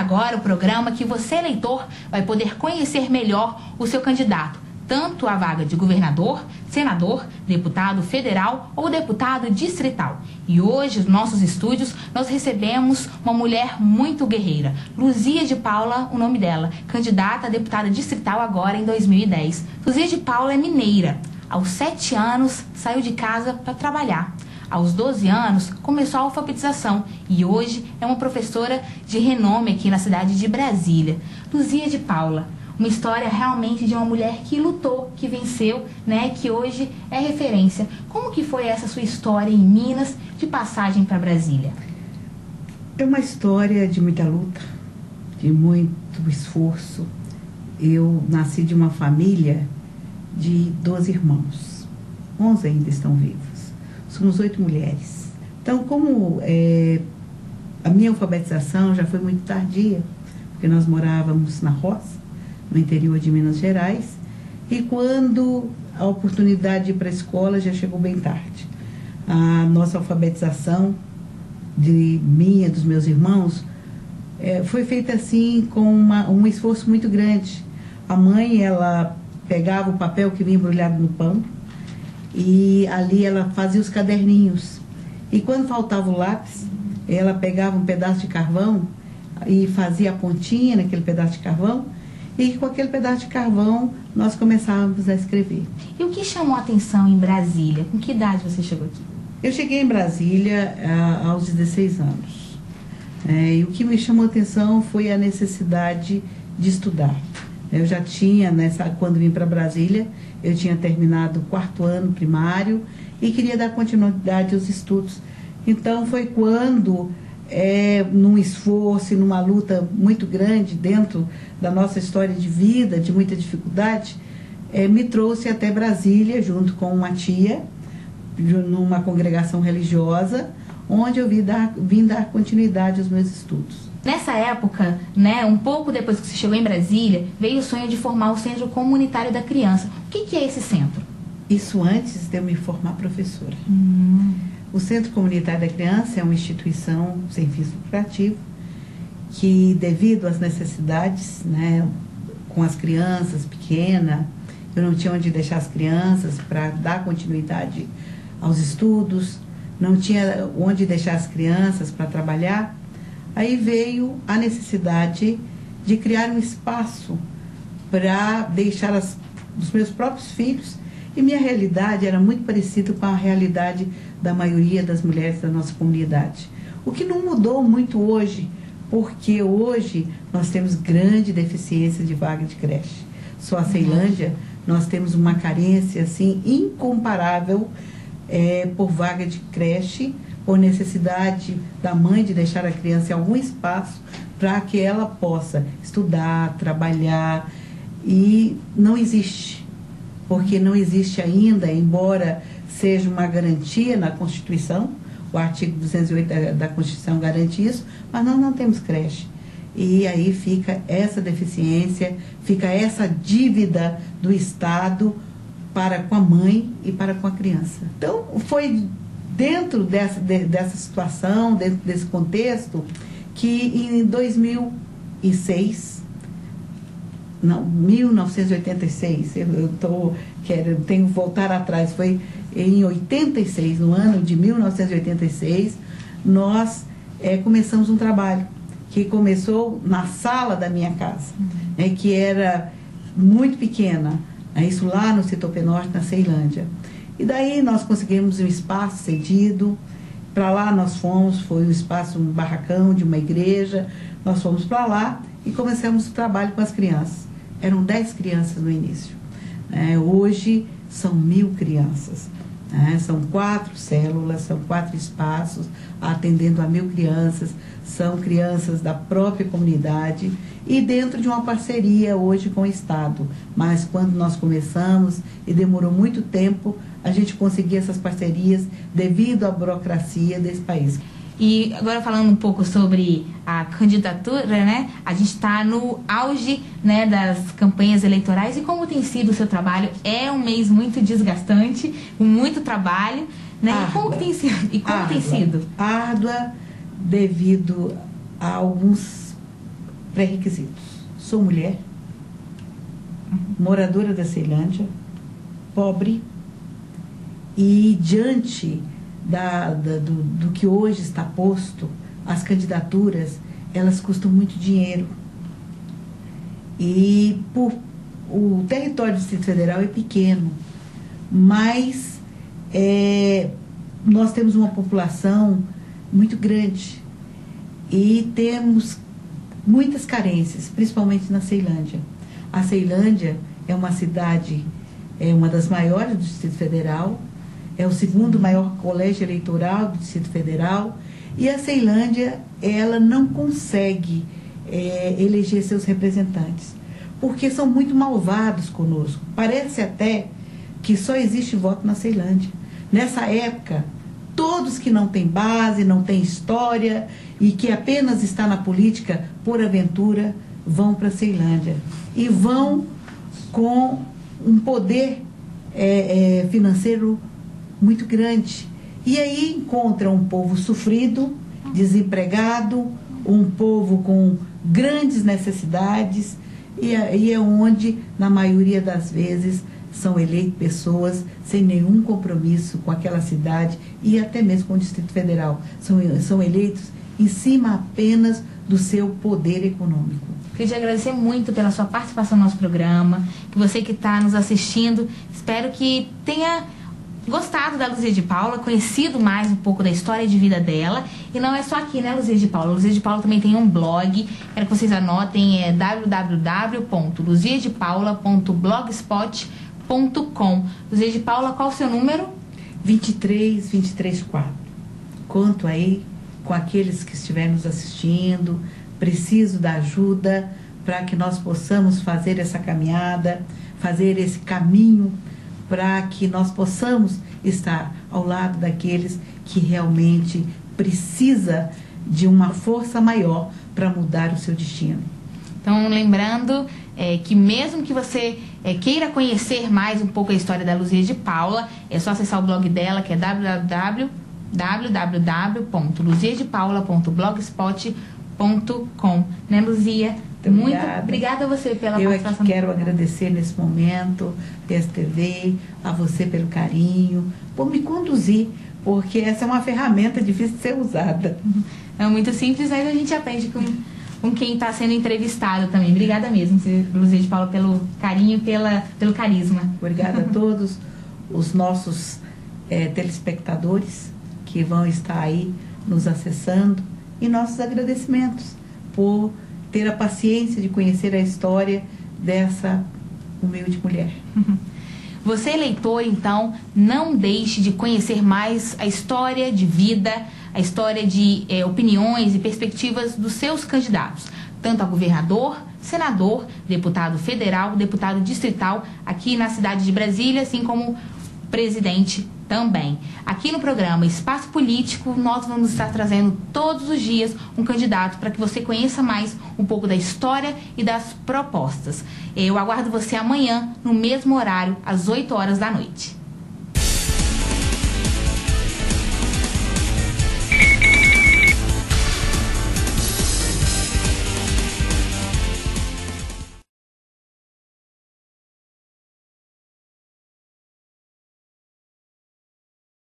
agora o programa que você, eleitor, vai poder conhecer melhor o seu candidato, tanto a vaga de governador, senador, deputado federal ou deputado distrital. E hoje, nos nossos estúdios, nós recebemos uma mulher muito guerreira, Luzia de Paula, o nome dela, candidata a deputada distrital agora em 2010. Luzia de Paula é mineira. Aos 7 anos, saiu de casa para trabalhar. Aos 12 anos, começou a alfabetização e hoje é uma professora de renome aqui na cidade de Brasília. Luzia de Paula, uma história realmente de uma mulher que lutou, que venceu, né, que hoje é referência. Como que foi essa sua história em Minas, de passagem para Brasília? É uma história de muita luta, de muito esforço. Eu nasci de uma família de 12 irmãos. 11 ainda estão vivos. Somos 8 mulheres. Então, como a minha alfabetização já foi muito tardia, porque nós morávamos na roça, no interior de Minas Gerais, e quando a oportunidade de ir para a escola já chegou bem tarde. A nossa alfabetização, de minha, dos meus irmãos, foi feita assim com um esforço muito grande. A mãe, ela pegava o papel que vinha embrulhado no pano, e ali ela fazia os caderninhos. E quando faltava o lápis, ela pegava um pedaço de carvão e fazia a pontinha naquele pedaço de carvão, e com aquele pedaço de carvão nós começávamos a escrever. E o que chamou a atenção em Brasília? Com que idade você chegou aqui? Eu cheguei em Brasília aos 16 anos. E o que me chamou a atenção foi a necessidade de estudar. Eu já tinha, quando vim para Brasília, eu tinha terminado o 4º ano primário e queria dar continuidade aos estudos. Então foi quando, num esforço e numa luta muito grande dentro da nossa história de vida, de muita dificuldade, me trouxe até Brasília junto com uma tia, numa congregação religiosa, onde eu vim dar continuidade aos meus estudos. Nessa época, né, um pouco depois que você chegou em Brasília, veio o sonho de formar o Centro Comunitário da Criança. O que é esse centro? Isso antes de eu me formar professora. O Centro Comunitário da Criança é uma instituição sem fins lucrativos que, devido às necessidades, né, com as crianças pequenas, eu não tinha onde deixar as crianças para dar continuidade aos estudos, não tinha onde deixar as crianças para trabalhar. Aí veio a necessidade de criar um espaço para deixar os meus próprios filhos, e minha realidade era muito parecida com a realidade da maioria das mulheres da nossa comunidade. O que não mudou muito hoje, porque hoje nós temos grande deficiência de vaga de creche. Só a Ceilândia, nós temos uma carência assim, incomparável por vaga de creche, por necessidade da mãe de deixar a criança em algum espaço para que ela possa estudar, trabalhar, e não existe, porque não existe ainda, embora seja uma garantia na Constituição, o artigo 208 da Constituição garante isso, mas nós não temos creche. E aí fica essa deficiência, fica essa dívida do Estado para com a mãe e para com a criança. Então, foi dentro dessa situação, dentro desse contexto, que em 1986, tenho que voltar atrás, foi em 86, no ano de 1986, nós começamos um trabalho que começou na sala da minha casa, que era muito pequena, isso lá no Citopê Norte, na Ceilândia. E daí nós conseguimos um espaço cedido, para lá nós fomos, foi um espaço, um barracão de uma igreja, nós fomos para lá e começamos o trabalho com as crianças. Eram 10 crianças no início. Hoje são 1.000 crianças. São 4 células, são 4 espaços, atendendo a 1.000 crianças, são crianças da própria comunidade e dentro de uma parceria hoje com o Estado. Mas quando nós começamos, e demorou muito tempo, a gente conseguia essas parcerias devido à burocracia desse país. E agora falando um pouco sobre a candidatura, né? A gente está no auge, né, das campanhas eleitorais. E como tem sido o seu trabalho? É um mês muito desgastante, com muito trabalho, né? Árdua. E como tem sido? Árdua devido a alguns pré-requisitos. Sou mulher, moradora da Ceilândia, pobre, e diante do que hoje está posto, as candidaturas, elas custam muito dinheiro. E o território do Distrito Federal é pequeno, mas nós temos uma população muito grande e temos muitas carências, principalmente na Ceilândia. A Ceilândia é uma cidade, uma das maiores do Distrito Federal, é o segundo maior colégio eleitoral do Distrito Federal, e a Ceilândia, ela não consegue eleger seus representantes, porque são muito malvados conosco. Parece até que só existe voto na Ceilândia. Nessa época, todos que não têm base, não têm história e que apenas está na política por aventura, vão para a Ceilândia. E vão com um poder financeiro muito grande. E aí encontram um povo sofrido, desempregado, um povo com grandes necessidades, e é onde, na maioria das vezes, são eleitas pessoas sem nenhum compromisso com aquela cidade e até mesmo com o Distrito Federal. São eleitos em cima apenas do seu poder econômico. Queria te agradecer muito pela sua participação no nosso programa, que você que está nos assistindo, espero que tenha gostado da Luzia de Paula, conhecido mais um pouco da história de vida dela. E não é só aqui, né, Luzia de Paula? Luzia de Paula também tem um blog, quero que vocês anotem, www.luziadepaula.blogspot.com. Luzia de Paula, qual o seu número? 23234. Conto aí com aqueles que estiverem nos assistindo, preciso da ajuda para que nós possamos fazer essa caminhada, fazer esse caminho, para que nós possamos estar ao lado daqueles que realmente precisa de uma força maior para mudar o seu destino. Então, lembrando que mesmo que você queira conhecer mais um pouco a história da Luzia de Paula, é só acessar o blog dela, que é www.luziadepaula.blogspot.com. Né, Luzia? Muito obrigada a você pela participação. Eu quero agradecer nesse momento, PSTV, a você pelo carinho, por me conduzir, porque essa é uma ferramenta difícil de ser usada. É muito simples, mas a gente aprende com quem está sendo entrevistado também. Obrigada mesmo, Luzia de Paula, pelo carinho e pelo carisma. Obrigada a todos os nossos telespectadores que vão estar aí nos acessando, e nossos agradecimentos por ter a paciência de conhecer a história dessa humilde mulher. Você, eleitor, então, não deixe de conhecer mais a história de vida, a história de opiniões e perspectivas dos seus candidatos, tanto a governador, senador, deputado federal, deputado distrital, aqui na cidade de Brasília, assim como presidente também. Aqui no programa Espaço Político, nós vamos estar trazendo todos os dias um candidato para que você conheça mais um pouco da história e das propostas. Eu aguardo você amanhã, no mesmo horário, às 8 horas da noite.